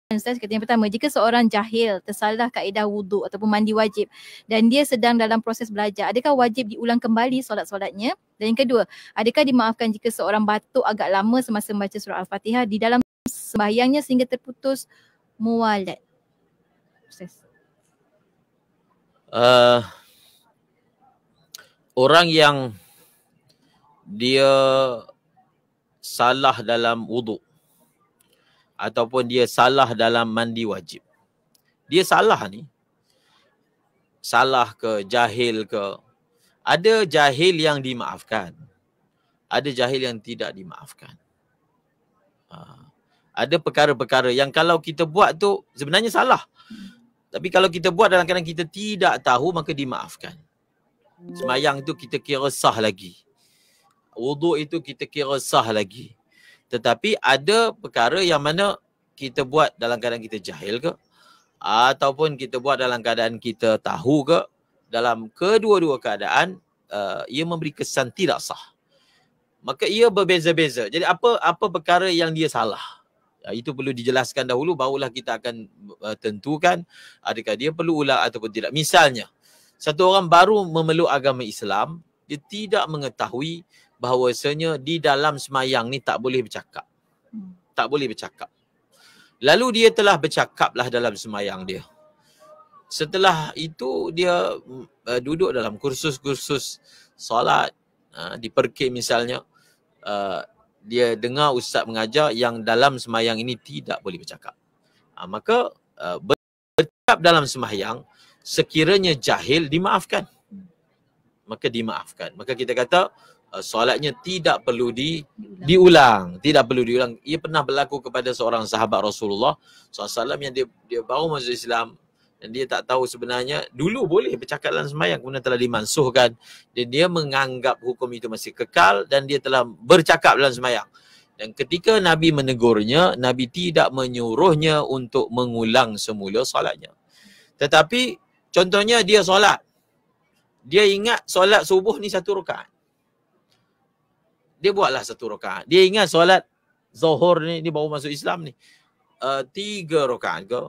Ustaz kata yang pertama, jika seorang jahil tersalah kaedah wuduk ataupun mandi wajib dan dia sedang dalam proses belajar, adakah wajib diulang kembali solat-solatnya? Dan yang kedua, adakah dimaafkan jika seorang batuk agak lama semasa membaca surah Al-Fatihah di dalam sembahyangnya sehingga terputus muwalat? Ustaz. Orang yang dia salah dalam wuduk ataupun dia salah dalam mandi wajib. Dia salah ni. Salah ke, jahil ke. Ada jahil yang dimaafkan. Ada jahil yang tidak dimaafkan. Ada perkara-perkara yang kalau kita buat tu sebenarnya salah. Tapi kalau kita buat dalam keadaan kita tidak tahu, maka dimaafkan. Semayang tu kita kira sah lagi. Wuduk itu kita kira sah lagi. Tetapi ada perkara yang mana kita buat dalam keadaan kita jahil ke, ataupun kita buat dalam keadaan kita tahu ke, dalam kedua-dua keadaan ia memberi kesan tidak sah. Maka ia berbeza-beza. Jadi apa perkara yang dia salah? Itu perlu dijelaskan dahulu, barulah kita akan tentukan adakah dia perlu ulang ataupun tidak. Misalnya, satu orang baru memeluk agama Islam, dia tidak mengetahui bahawasanya di dalam semayang ni tak boleh bercakap. Tak boleh bercakap. Lalu dia telah bercakaplah dalam semayang dia. Setelah itu dia duduk dalam kursus-kursus solat, di Perkir misalnya, dia dengar ustaz mengajar yang dalam semayang ini tidak boleh bercakap. Maka bercakap dalam semayang sekiranya jahil dimaafkan. Maka dimaafkan. Maka kita kata solatnya tidak perlu diulang. Tidak perlu diulang. Ia pernah berlaku kepada seorang sahabat Rasulullah SAW yang dia baru masuk Islam dan dia tak tahu sebenarnya dulu boleh bercakap dalam sembahyang, kemudian telah dimansuhkan dan dia menganggap hukum itu masih kekal dan dia telah bercakap dalam sembahyang. Dan ketika Nabi menegurnya, Nabi tidak menyuruhnya untuk mengulang semula solatnya. Tetapi contohnya dia solat. Dia ingat solat subuh ni 1 rakaat. Dia buatlah 1 rakaat. Dia ingat solat Zuhur ni, dia baru masuk Islam ni, 3 rakaat ke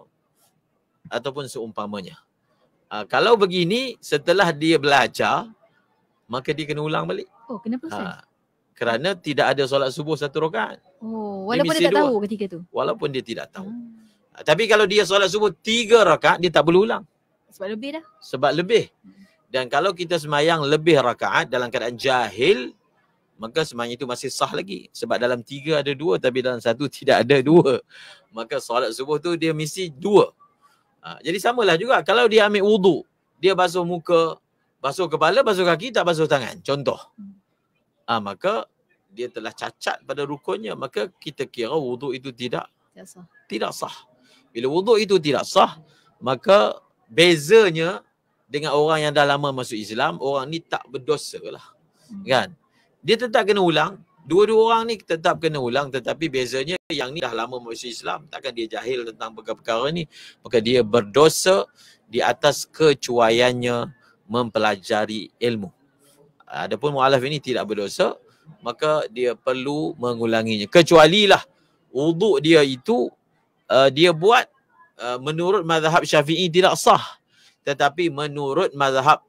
ataupun seumpamanya. Kalau begini, setelah dia belajar, maka dia kena ulang balik. Oh, kenapa Ustaz? Kerana tidak ada solat subuh 1 rakaat. Oh, walaupun dia tak tahu ketika tu. Walaupun dia tidak tahu. Tapi kalau dia solat subuh 3 rakaat, dia tak perlu ulang. Sebab lebih dah. Sebab lebih. Dan kalau kita semayang lebih rakaat dalam keadaan jahil, maka semayang itu masih sah lagi. Sebab dalam 3 ada 2, tapi dalam 1 tidak ada 2. Maka solat subuh tu dia mesti 2. Jadi samalah juga kalau dia ambil wuduk, dia basuh muka, basuh kepala, basuh kaki, tak basuh tangan. Contoh. Maka dia telah cacat pada rukunnya, maka kita kira wuduk itu tidak sah. Bila wuduk itu tidak sah, maka bezanya dengan orang yang dah lama masuk Islam, orang ni tak berdosa lah. Kan? Dia tetap kena ulang. Dua-dua orang ni tetap kena ulang, tetapi bezanya yang ni dah lama masuk Islam, takkan dia jahil tentang perkara-perkara ni. Maka dia berdosa di atas kecuaiannya mempelajari ilmu. Adapun mu'alaf ini tidak berdosa, maka dia perlu mengulanginya. Kecualilah wuduk dia itu dia buat menurut mazhab Syafi'i tidak sah. Tetapi menurut mazhab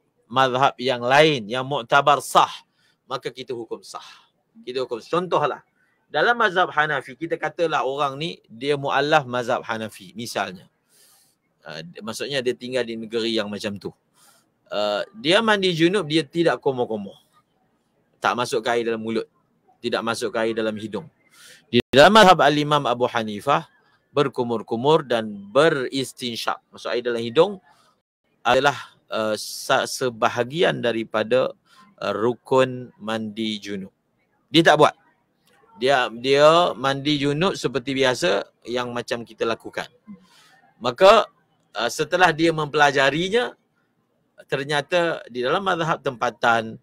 yang lain yang muktabar sah, maka kita hukum sah. Kita hukum. Contohlah, dalam mazhab Hanafi, kita katalah orang ni dia mu'allaf mazhab Hanafi misalnya. Maksudnya dia tinggal di negeri yang macam tu. Dia mandi junub, dia tidak komoh-komoh. Tak masuk ke air dalam mulut. Tidak masuk ke air dalam hidung. Di dalam mazhab Al-Imam Abu Hanifah, berkumur-kumur dan beristinsyak, masuk air dalam hidung, adalah sebahagian daripada rukun mandi junub. Dia tak buat. Dia mandi junub seperti biasa yang macam kita lakukan. Maka setelah dia mempelajarinya, ternyata di dalam mazhab tempatan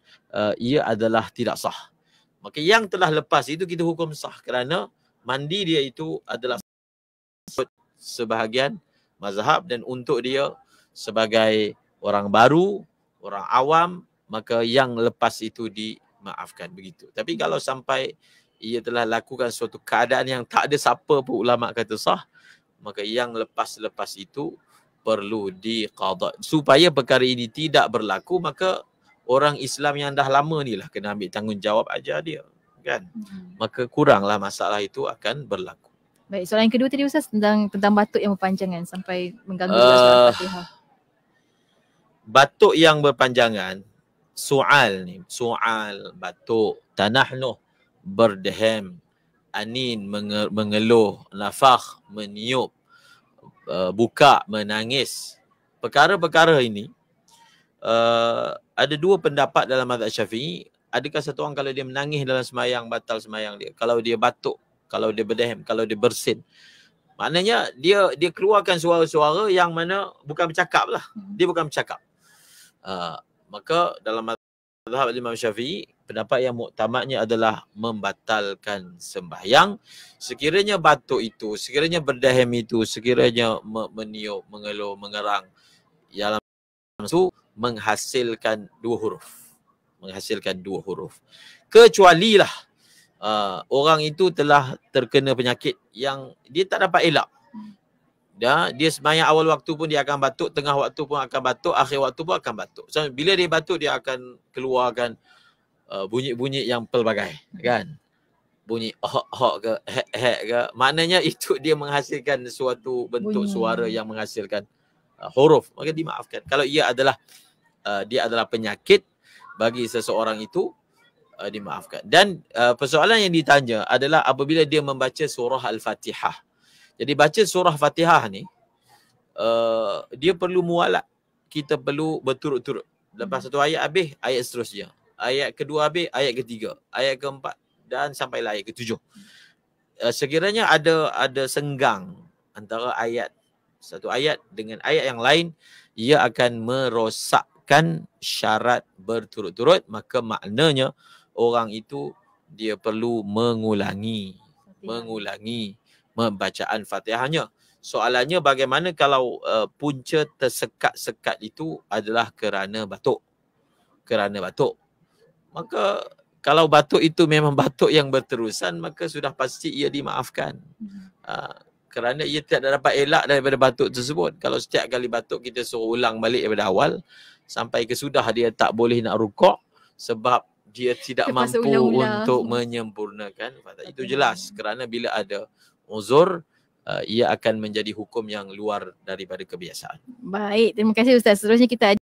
ia adalah tidak sah. Maka yang telah lepas itu kita hukum sah kerana mandi dia itu adalah sebahagian mazhab dan untuk dia sebagai orang baru, orang awam, maka yang lepas itu dimaafkan begitu. Tapi kalau sampai ia telah lakukan suatu keadaan yang tak ada siapa pun ulama kata sah, maka yang lepas-lepas itu perlu diqada. Supaya perkara ini tidak berlaku, maka orang Islam yang dah lama ni lah kena ambil tanggungjawab ajar dia, kan? Maka kuranglah masalah itu akan berlaku. Baik, soalan yang kedua tadi Ustaz tentang batuk yang berpanjangan sampai mengganggu juga solat Fatihah. Batuk yang berpanjangan, soal batuk, tanahnuh, berdehem, anin, mengeluh, nafakh, meniup, buka, menangis. Perkara-perkara ini ada dua pendapat dalam mazhab Syafi'i. Adakah satu orang kalau dia menangis dalam sembahyang batal sembahyang dia? Kalau dia batuk, kalau dia berdehem, kalau dia bersin. Maknanya dia keluarkan suara-suara yang mana bukan bercakap lah. Dia bukan bercakap. Maka dalam mazhab Imam Syafi'i, pendapat yang muktamadnya adalah membatalkan sembahyang sekiranya batuk itu, sekiranya berdehem itu, sekiranya meniup, mengeluh, mengerang dalam itu menghasilkan dua huruf. Kecuali lah orang itu telah terkena penyakit yang dia tak dapat elak. Dia sembahyang awal waktu pun dia akan batuk, tengah waktu pun akan batuk, akhir waktu pun akan batuk. So, bila dia batuk dia akan keluarkan bunyi-bunyi yang pelbagai, kan? Bunyi hok ke hek ke. Maknanya itu dia menghasilkan suatu bentuk suara yang menghasilkan huruf, maka dimaafkan. Kalau ia adalah dia adalah penyakit bagi seseorang itu, dimaafkan. Dan persoalan yang ditanya adalah apabila dia membaca surah Al-Fatihah. Jadi baca surah Fatihah ni dia perlu mualat. Kita perlu berturut-turut. Lepas satu ayat habis, ayat seterusnya. Ayat kedua habis, ayat ketiga. Ayat keempat dan sampailah ayat ketujuh. Sekiranya ada senggang antara satu ayat dengan ayat yang lain, ia akan merosakkan syarat berturut-turut, maka maknanya orang itu dia perlu mengulangi pembacaan Fatihahnya. Soalannya bagaimana kalau punca tersekat-sekat itu adalah kerana batuk. Maka kalau batuk itu memang batuk yang berterusan, maka sudah pasti ia dimaafkan. Kerana ia tidak dapat elak daripada batuk tersebut. Kalau setiap kali batuk kita suruh ulang balik daripada awal sampai ke sudah dia tak boleh nak rukuk sebab dia tidak mampu untuk menyempurnakan. Itu jelas kerana bila ada uzur, ia akan menjadi hukum yang luar daripada kebiasaan. Baik, terima kasih Ustaz. Seterusnya kita